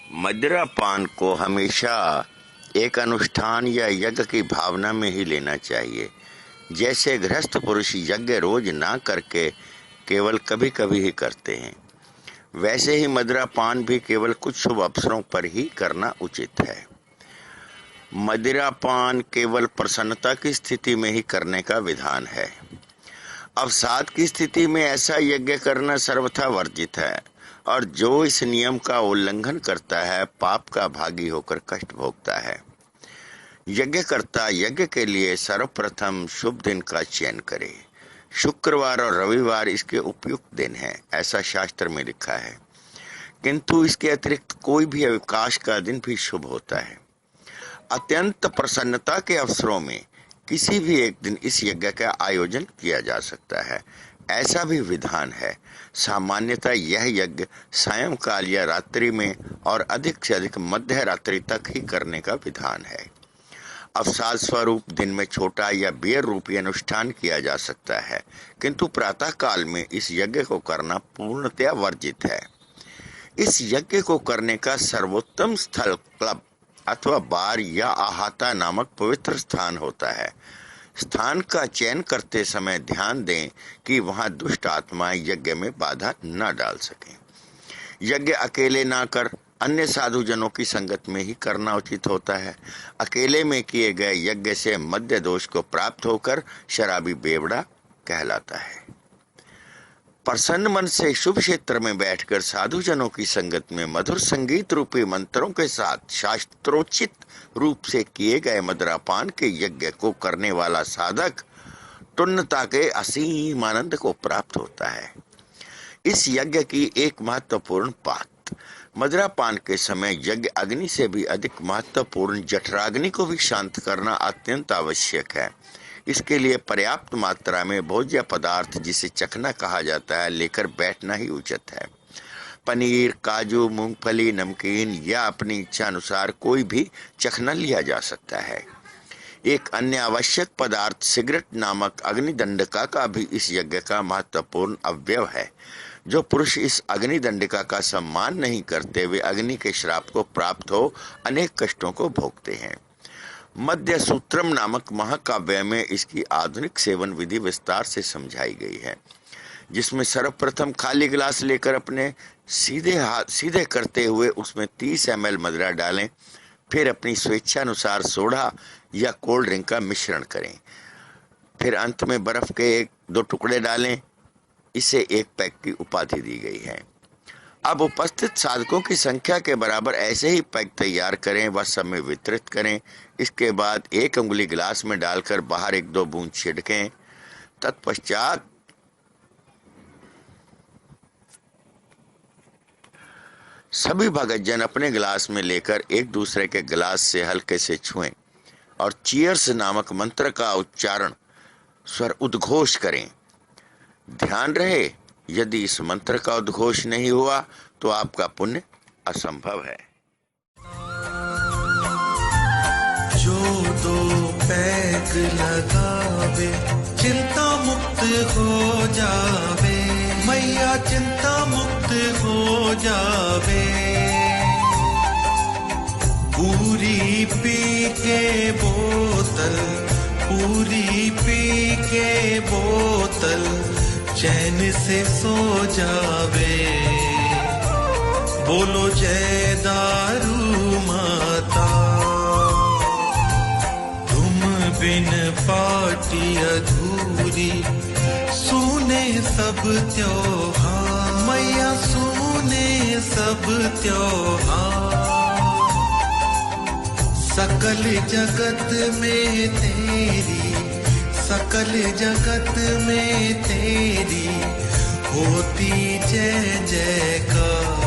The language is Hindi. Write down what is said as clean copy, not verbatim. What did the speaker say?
मदिरा पान को हमेशा एक अनुष्ठान या यज्ञ की भावना में ही लेना चाहिए। जैसे गृहस्थ पुरुष यज्ञ रोज ना करके केवल कभी कभी ही करते हैं, वैसे ही मदिरा पान भी केवल कुछ शुभ अवसरों पर ही करना उचित है। मदिरा पान केवल प्रसन्नता की स्थिति में ही करने का विधान है। अवसाद की स्थिति में ऐसा यज्ञ करना सर्वथा वर्जित है, और जो इस नियम का उल्लंघन करता है पाप का भागी होकर कष्ट भोगता है। यज्ञकर्ता यज्ञ के लिए सर्वप्रथम शुभ दिन का चयन करे। शुक्रवार और रविवार इसके उपयुक्त दिन हैं, ऐसा शास्त्र में लिखा है, किंतु इसके अतिरिक्त कोई भी अवकाश का दिन भी शुभ होता है। अत्यंत प्रसन्नता के अवसरों में किसी भी एक दिन इस यज्ञ का आयोजन किया जा सकता है, ऐसा भी विधान है। सामान्यतः यह यज्ञ सायंकाल या रात्रि में और अधिक से अधिक मध्य रात्रि तक ही करने का विधान है। अवसाद स्वरूप दिन में छोटा या बेर रूपी अनुष्ठान किया जा सकता है, किंतु प्रातः काल में इस यज्ञ को करना पूर्णतया वर्जित है। इस यज्ञ को करने का सर्वोत्तम स्थल क्लब अथवा बार या आहाता नामक पवित्र स्थान होता है। स्थान का चयन करते समय ध्यान दें कि वहां दुष्ट आत्माएं यज्ञ में बाधा न डाल सकें। यज्ञ अकेले ना कर अन्य साधुजनों की संगत में ही करना उचित होता है। अकेले में किए गए यज्ञ से मद्य दोष को प्राप्त होकर शराबी बेवड़ा कहलाता है। प्रसन्न मन से शुभ क्षेत्र में बैठकर साधुजनों की संगत में मधुर संगीत रूपी मंत्रों के साथ शास्त्रोचित रूप से किए गए मदिरापान के यज्ञ को करने वाला साधक तुन्नता के असीम आनंद को प्राप्त होता है। इस यज्ञ की एक महत्वपूर्ण बात, मदिरापान के समय यज्ञ अग्नि से भी अधिक महत्वपूर्ण जठराग्नि को भी शांत करना अत्यंत आवश्यक है। इसके लिए पर्याप्त मात्रा में भोज्य पदार्थ, जिसे चखना कहा जाता है, लेकर बैठना ही उचित है। पनीर, काजू, मूंगफली, नमकीन या अपनी इच्छा अनुसार कोई भी चखना लिया जा सकता है। एक अन्य आवश्यक पदार्थ सिगरेट नामक अग्निदंडिका का भी इस यज्ञ का महत्वपूर्ण अवयव है। जो पुरुष इस अग्निदंडिका का सम्मान नहीं करते, वे अग्नि के श्राप को प्राप्त हो अनेक कष्टों को भोगते हैं। मध्य सूत्रम नामक महाकाव्य में इसकी आधुनिक सेवन विधि विस्तार से समझाई गई है, जिसमें सर्वप्रथम खाली गिलास लेकर अपने सीधे करते हुए उसमें 30 ml मदिरा डालें। फिर अपनी स्वेच्छा अनुसार सोडा या कोल्ड ड्रिंक का मिश्रण करें। फिर अंत में बर्फ के 1-2 टुकड़े डालें। इसे एक पैक की उपाधि दी गई है। अब उपस्थित साधकों की संख्या के बराबर ऐसे ही पैक तैयार करें व सब में वितरित करें। इसके बाद 1 उंगली गिलास में डालकर बाहर 1-2 बूंद छिड़कें। तत्पश्चात सभी भगतजन अपने गिलास में लेकर एक दूसरे के गिलास से हल्के से छुएं और चीयर्स नामक मंत्र का उच्चारण स्वर उद्घोष करें। ध्यान रहे, यदि इस मंत्र का उद्घोष नहीं हुआ तो आपका पुण्य असंभव है। जो 2 पैग लगावे चिंता मुक्त हो जावे, मैया चिंता मुक्त हो जावे। पूरी पी के बोतल, पूरी पी के बोतल चैन से सो जावे। बोलो जय दारू माता, तुम बिन पार्टी अधूरी। सुने सब त्योहार मैया, सुने सब त्योहार। सकल जगत में तेरी, सकल जगत में तेरी होती जय जयकार।